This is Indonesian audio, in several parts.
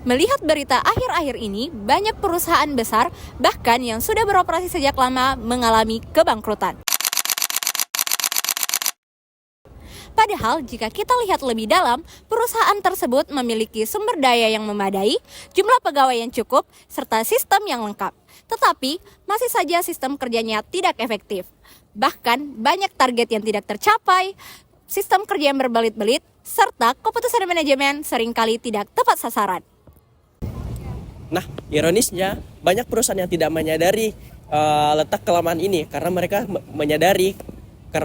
Melihat berita akhir-akhir ini, banyak perusahaan besar, bahkan yang sudah beroperasi sejak lama, mengalami kebangkrutan. Padahal jika kita lihat lebih dalam, perusahaan tersebut memiliki sumber daya yang memadai, jumlah pegawai yang cukup, serta sistem yang lengkap. Tetapi, masih saja sistem kerjanya tidak efektif. Bahkan, banyak target yang tidak tercapai, sistem kerja yang berbelit-belit, serta keputusan manajemen seringkali tidak tepat sasaran. Nah, ironisnya, banyak perusahaan yang tidak menyadari letak kelemahan ini karena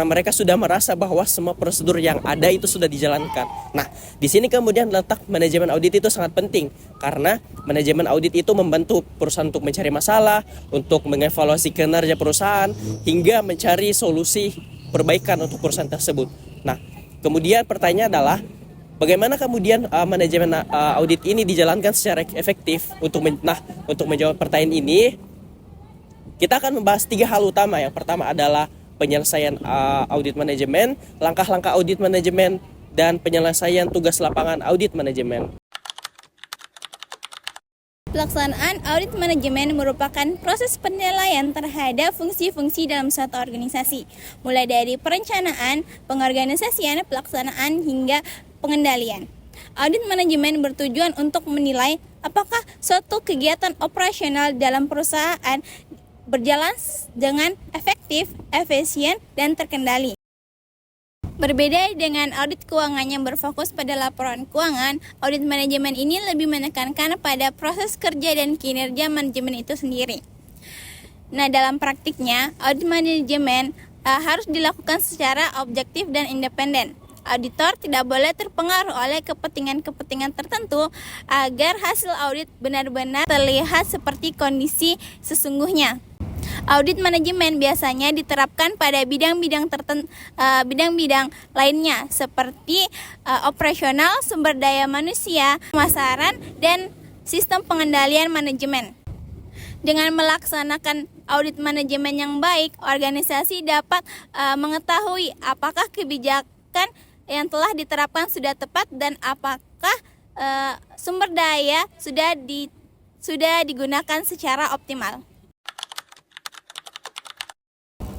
mereka sudah merasa bahwa semua prosedur yang ada itu sudah dijalankan. Nah, di sini kemudian letak manajemen audit itu sangat penting karena manajemen audit itu membantu perusahaan untuk mencari masalah, untuk mengevaluasi kinerja perusahaan hingga mencari solusi perbaikan untuk perusahaan tersebut. Nah, kemudian pertanyaannya adalah bagaimana kemudian manajemen audit ini dijalankan secara efektif? Untuk menjawab pertanyaan ini, kita akan membahas 3 hal utama. Yang pertama adalah penyelesaian audit manajemen, langkah-langkah audit manajemen, dan penyelesaian tugas lapangan audit manajemen. Pelaksanaan audit manajemen merupakan proses penilaian terhadap fungsi-fungsi dalam suatu organisasi, mulai dari perencanaan, pengorganisasian, pelaksanaan, hingga pengendalian. Audit manajemen bertujuan untuk menilai apakah suatu kegiatan operasional dalam perusahaan berjalan dengan efektif, efisien, dan terkendali. Berbeda dengan audit keuangan yang berfokus pada laporan keuangan, audit manajemen ini lebih menekankan pada proses kerja dan kinerja manajemen itu sendiri. Nah, dalam praktiknya, audit manajemen harus dilakukan secara objektif dan independen. Auditor tidak boleh terpengaruh oleh kepentingan-kepentingan tertentu agar hasil audit benar-benar terlihat seperti kondisi sesungguhnya. Audit manajemen biasanya diterapkan pada bidang-bidang lainnya seperti operasional, sumber daya manusia, pemasaran, dan sistem pengendalian manajemen. Dengan melaksanakan audit manajemen yang baik, organisasi dapat mengetahui apakah kebijakan yang telah diterapkan sudah tepat dan apakah sumber daya sudah digunakan secara optimal.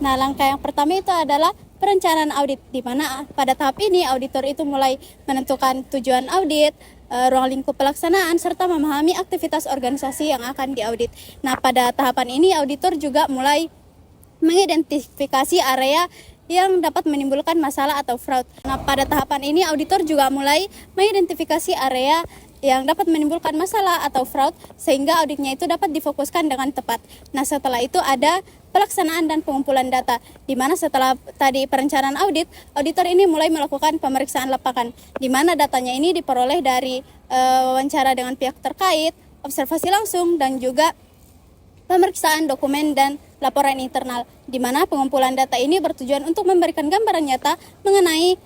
Nah, langkah yang pertama itu adalah perencanaan audit, di mana pada tahap ini auditor itu mulai menentukan tujuan audit, ruang lingkup pelaksanaan, serta memahami aktivitas organisasi yang akan diaudit. Nah, pada tahapan ini auditor juga mulai mengidentifikasi area yang dapat menimbulkan masalah atau fraud. Nah, pada tahapan ini auditor juga mulai mengidentifikasi area yang dapat menimbulkan masalah atau fraud sehingga auditnya itu dapat difokuskan dengan tepat. Nah, setelah itu ada pelaksanaan dan pengumpulan data, di mana setelah tadi perencanaan audit, auditor ini mulai melakukan pemeriksaan lapangan, di mana datanya ini diperoleh dari wawancara dengan pihak terkait, observasi langsung, dan juga pemeriksaan dokumen dan laporan internal, di mana pengumpulan data ini bertujuan untuk memberikan gambaran nyata mengenai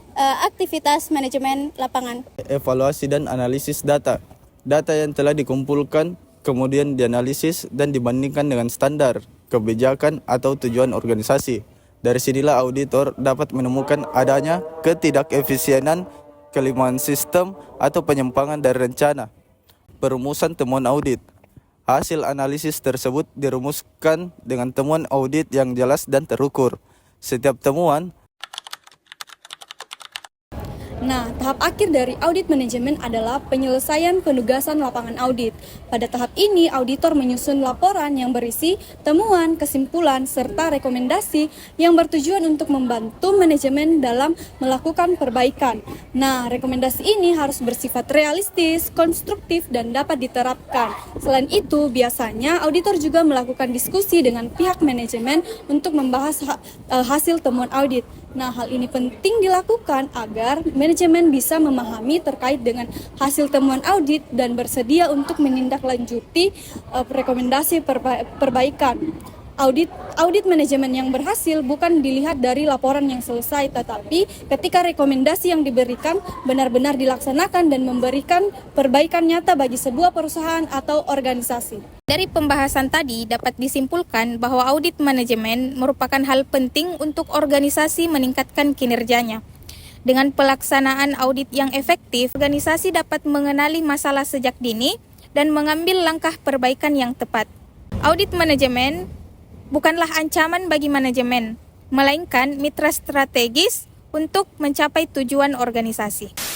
aktivitas manajemen lapangan. Evaluasi dan analisis data. Data yang telah dikumpulkan kemudian dianalisis dan dibandingkan dengan standar, kebijakan atau tujuan organisasi. Dari sinilah auditor dapat menemukan adanya ketidakefisienan, kelemahan sistem atau penyimpangan dari rencana. Perumusan temuan audit. Hasil analisis tersebut dirumuskan dengan temuan audit yang jelas dan terukur. Setiap temuan. Nah, tahap akhir dari audit manajemen adalah penyelesaian penugasan lapangan audit. Pada tahap ini, auditor menyusun laporan yang berisi temuan, kesimpulan, serta rekomendasi yang bertujuan untuk membantu manajemen dalam melakukan perbaikan. Nah, rekomendasi ini harus bersifat realistis, konstruktif, dan dapat diterapkan. Selain itu, biasanya auditor juga melakukan diskusi dengan pihak manajemen untuk membahas hasil temuan audit. Nah, hal ini penting dilakukan agar manajemen bisa memahami terkait dengan hasil temuan audit dan bersedia untuk menindaklanjuti rekomendasi perbaikan. Audit manajemen yang berhasil bukan dilihat dari laporan yang selesai, tetapi ketika rekomendasi yang diberikan benar-benar dilaksanakan dan memberikan perbaikan nyata bagi sebuah perusahaan atau organisasi. Dari pembahasan tadi dapat disimpulkan bahwa audit manajemen merupakan hal penting untuk organisasi meningkatkan kinerjanya. Dengan pelaksanaan audit yang efektif, organisasi dapat mengenali masalah sejak dini, dan mengambil langkah perbaikan yang tepat. Audit manajemen bukanlah ancaman bagi manajemen, melainkan mitra strategis untuk mencapai tujuan organisasi.